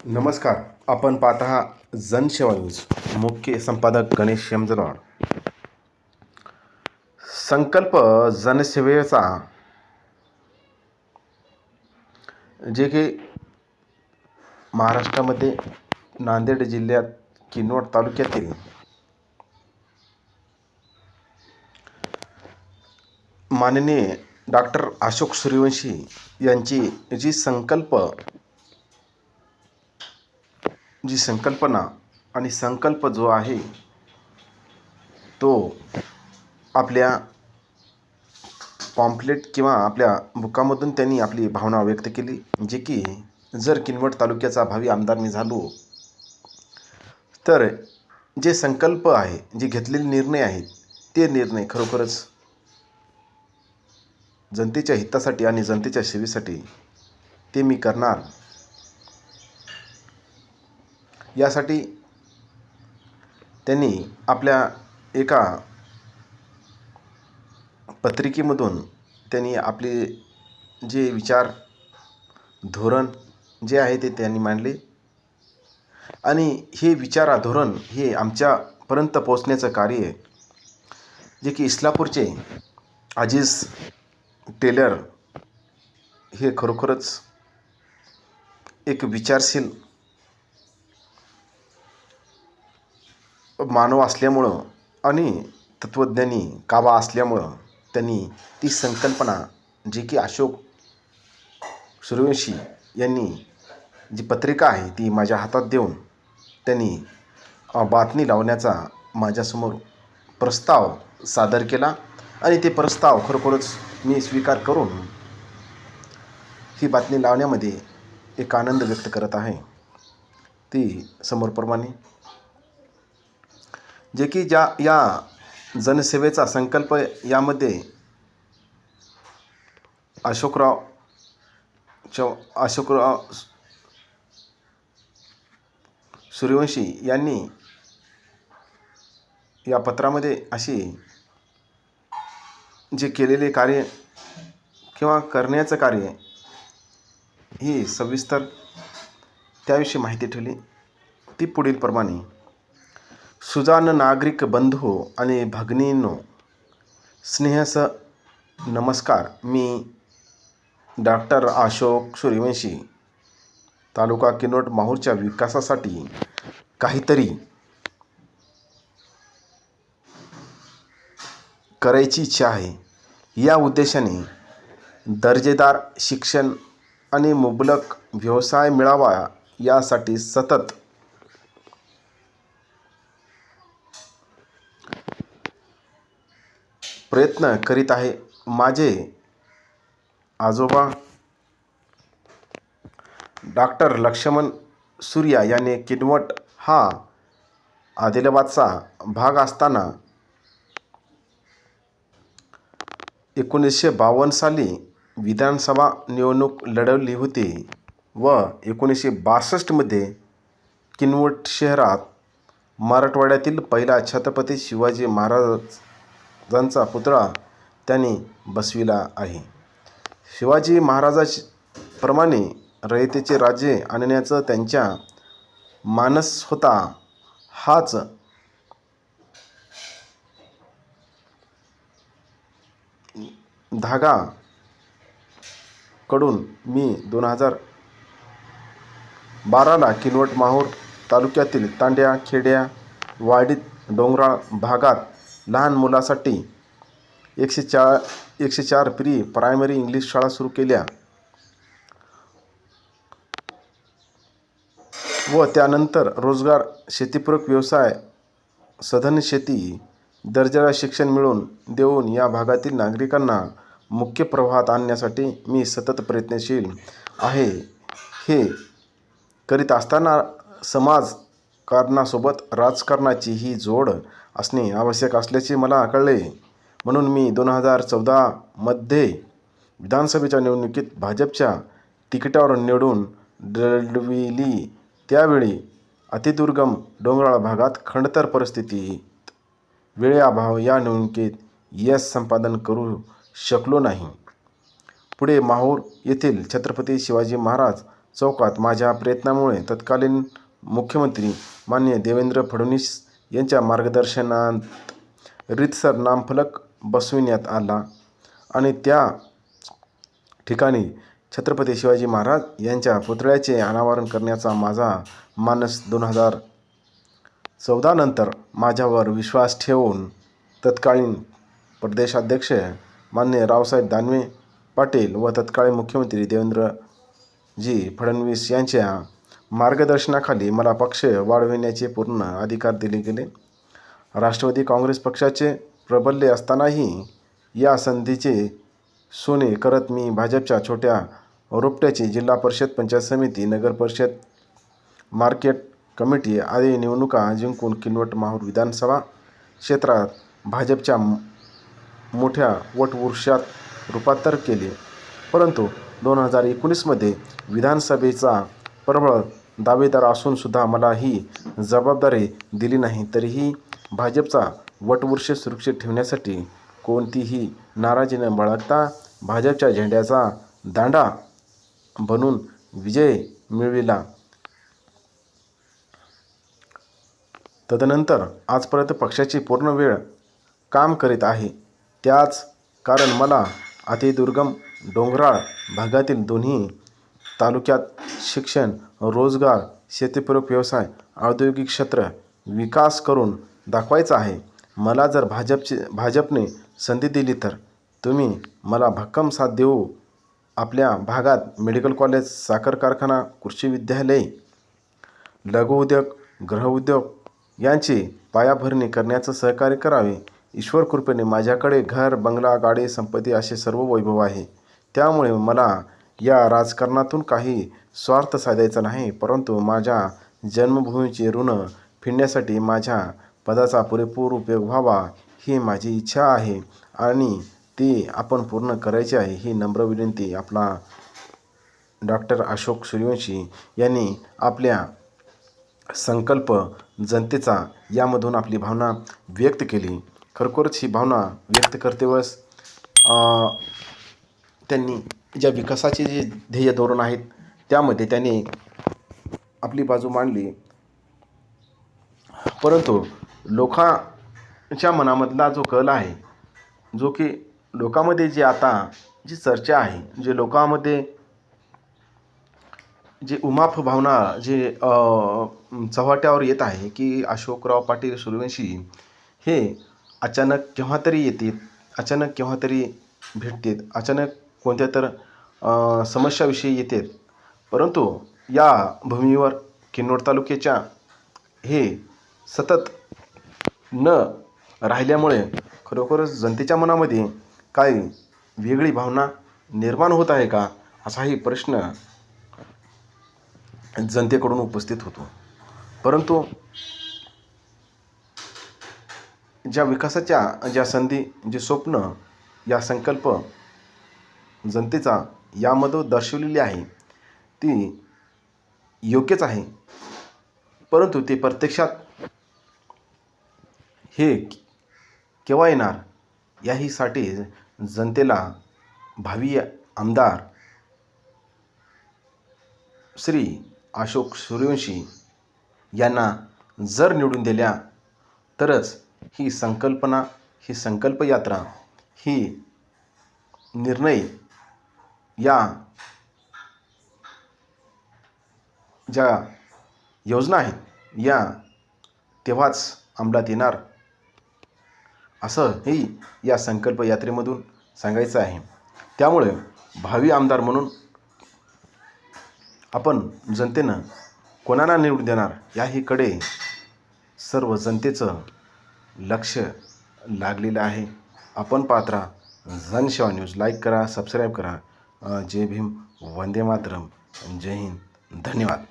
नमस्कार. आपण पाहत आहात जनसेवा न्यूज. मुख्य संपादक गणेश यमजलवाड. संकल्प जनसेवेचा जे की महाराष्ट्रामध्ये नांदेड जिल्ह्यात किनवट तालुक्यातील माननीय डॉक्टर अशोक सूर्यवंशी यांची जी संकल्पना आणि संकल्प जो आहे तो आपल्या पॉम्पलेट किंवा आपल्या बुकामधून त्यांनी आपली भावना व्यक्त केली, जे की जर किनवट तालुक्याचा भावी आमदार मी झालो तर जे संकल्प आहे, जे घेतलेले निर्णय आहेत, ते निर्णय खरोखरच जनतेच्या हितासाठी आणि जनतेच्या सेवेसाठी ते मी करणार. यासाठी त्यांनी आपल्या एका पत्रिकेमधून त्यांनी आपले जे विचार धोरण जे आहे ते त्यांनी मांडले आणि हे विचार धोरण हे आमच्यापर्यंत पोहोचण्याचं कार्य जे की इस्लापूरचे अजीज टेलर हे खरोखरच एक विचारशील मानव असल्यामुळं आणि तत्त्वज्ञानी काबा असल्यामुळं त्यांनी ती संकल्पना जी की अशोक सूर्यवंशी यांनी जी पत्रिका आहे ती माझ्या हातात देऊन त्यांनी बातमी लावण्याचा माझ्यासमोर प्रस्ताव सादर केला आणि ते प्रस्ताव खरोखरच मी स्वीकार करून ही बातमी लावण्यामध्ये एक आनंद व्यक्त करत आहे. ती समोरप्रमाणे जे की या जनसेवेचा संकल्प यामध्ये अशोकराव सूर्यवंशी यांनी या पत्रामध्ये अशी जे केलेले कार्य किंवा करण्याचं कार्य ही सविस्तर त्याविषयी माहिती ठेवली. ती पुढील प्रमाणे. सुजान नागरिक बंधू आणि भगिनींनो, स्नेहस नमस्कार. मी डॉक्टर अशोक सूर्यवंशी तालुका किनवट माहूरच्या विकासासाठी काहीतरी करायची इच्छा आहे. या उद्देशाने दर्जेदार शिक्षण आणि मुबलक व्यवसाय मिळावा यासाठी सतत प्रयत्न करीत आहे. माझे आजोबा डॉक्टर लक्ष्मण सूर्या यांनी किनवट हा आदिलाबादचा भाग असताना 1952 साली विधानसभा निवडणूक लढवली होती व 1962 मध्ये किनवट शहरात मराठवाड्यातील पहिला छत्रपती शिवाजी महाराजांचा पुतळा त्यांनी बसविला आहे. शिवाजी महाराजांप्रमाणे रयतेचे राज्य आणण्याचा त्यांचा मानस होता. हाच धागा कडून मी 2012ला किनवट माहूर तालुक्यातील तांड्या, खेड्या, वाडीत, डोंगराळ भागात लहान मुलासाठी 104 प्री प्रायमरी इंग्लिश शाळा सुरू केल्या व त्यानंतर रोजगार, शेतीपूरक व्यवसाय, सधन शेती, दर्जेदार शिक्षण मिळवून देऊन या भागातील नागरिकांना मुख्य प्रवाहात आणण्यासाठी मी सतत प्रयत्नशील आहे. हे करीत असताना समाजकारणासोबत राजकारणाची ही जोड असणे आवश्यक असल्याचे मला कळले. म्हणून मी 2014 मध्ये विधानसभेच्या निवडणुकीत भाजपच्या तिकिटावर निवडून लढविली. त्यावेळी अतिदुर्गम डोंगराळ भागात खंडतर परिस्थितीत वेळेअभाव या निवडणुकीत यश संपादन करू शकलो नाही. पुढे माहूर येथील छत्रपती शिवाजी महाराज चौकात माझ्या प्रयत्नामुळे तत्कालीन मुख्यमंत्री माननीय देवेंद्र फडणवीस यांच्या मार्गदर्शनात रीतसर नामफलक बसविण्यात आला आणि त्या ठिकाणी छत्रपती शिवाजी महाराज यांच्या पुतळ्याचे अनावरण करण्याचा माझा मानस 2014 नंतर माझ्यावर विश्वास ठेवून तत्कालीन प्रदेशाध्यक्ष माननीय रावसाहेब दानवे पाटील व तत्कालीन मुख्यमंत्री देवेंद्रजी फडणवीस यांच्या मार्गदर्शनाखाली मला पक्ष वाढविण्याचे पूर्ण अधिकार दिले गेले. राष्ट्रवादी काँग्रेस पक्षाचे प्रबल्य असतानाही या संधीचे सोने करत मी भाजपच्या छोट्या रोपट्याची जिल्हा परिषद, पंचायत समिती, नगर परिषद, मार्केट कमिटी आदी निवडणुका जिंकून किनवट माहूर विधानसभा क्षेत्रात भाजपच्या मोठ्या वटवृक्षात रूपांतर केले. परंतु 2019मध्ये विधानसभेचा प्रबळ दावेदार असून सुद्धा मला ही जबाबदारी दिली नाही. तरीही भाजपचा वटवृक्ष सुरक्षित ठेवण्यासाठी कोणतीही नाराजी न बाळगता भाजपच्या झेंड्याचा दांडा बनून विजय मिळविला. तदनंतर आजपर्यंत पक्षाची पूर्ण वेळ काम करीत आहे. त्याच कारण मला अतिदुर्गम डोंगराळ भागातील दोन्ही तालुक्यात शिक्षण, रोजगार, शेतीपूरक व्यवसाय, औद्योगिक क्षेत्र विकास करून दाखवायचा आहे. मला जर भाजपने संधी दिली तर तुम्ही मला भक्कम साथ देऊ. आपल्या भागात मेडिकल कॉलेज, साखर कारखाना, कृषी विद्यालय, लघुउद्योग, गृहउद्योग यांची पायाभरणी करण्याचं सहकार्य करावे. ईश्वर कृपेने माझ्याकडे घर, बंगला, गाडी, संपत्ती असे सर्व वैभव आहे. त्यामुळे मला या राजकारणातून काही स्वार्थ साधायचा नाही, परंतु माझ्या जन्मभूमीचे ऋण फेडण्यासाठी माझ्या पदाचा पुरेपूर उपयोग व्हावा ही माझी इच्छा आहे आणि ती आपण पूर्ण करायची आहे. ही नम्र विनंती आपला डॉक्टर अशोक सूर्यवंशी यांनी आपल्या संकल्प जनतेचा यामधून आपली भावना व्यक्त केली. खरोखरच ही भावना व्यक्त करते वेळेस त्यांनी ज्या विकासाचे जे ध्येय धोरण आहेत त्यामध्ये त्यांनी आपली बाजू मांडली. परंतु लोकांच्या मनामधला जो कल आहे, जो की लोकांमध्ये जे आता जी चर्चा आहे, जे लोकांमध्ये जे उमाफ भावना जे चव्हाट्यावर येत आहे की अशोकराव पाटील सूर्यवंशी हे अचानक केव्हा तरी येतील, अचानक केव्हा तरी भेटतील, अचानक कोणत्या तर समस्याविषयी येतात. परंतु या भूमीवर किनवट तालुक्याच्या हे सतत न राहिल्यामुळे खरोखरच जनतेच्या मनामध्ये काही वेगळी भावना निर्माण होत आहे का, असाही प्रश्न जनतेकडून उपस्थित होतो. परंतु ज्या विकासाच्या ज्या संधी, जे स्वप्न, या संकल्प जनतेचा यामध्ये दर्शवलेली आहे ती योग्यच आहे. परंतु ते प्रत्यक्षात हे केव्हा येणार याहीसाठी जनतेला भावी आमदार श्री अशोक सूर्यवंशी यांना जर निवडून दिल्या तरच ही संकल्पना, ही संकल्पयात्रा, ही निर्णय, या ज्या योजना आहेत या तेव्हाच अंमलात येणार असंही या संकल्प यात्रेमधून सांगायचं आहे. त्यामुळे भावी आमदार म्हणून आपण जनतेनं कोणाला निवडून देणार याहीकडे सर्व जनतेचं लक्ष लागलेलं आहे. आपण पाहत राहा जनसेवा न्यूज. लाईक करा, सबस्क्राईब करा. जय भीम, वंदे मातरम, जय हिंद, धन्यवाद.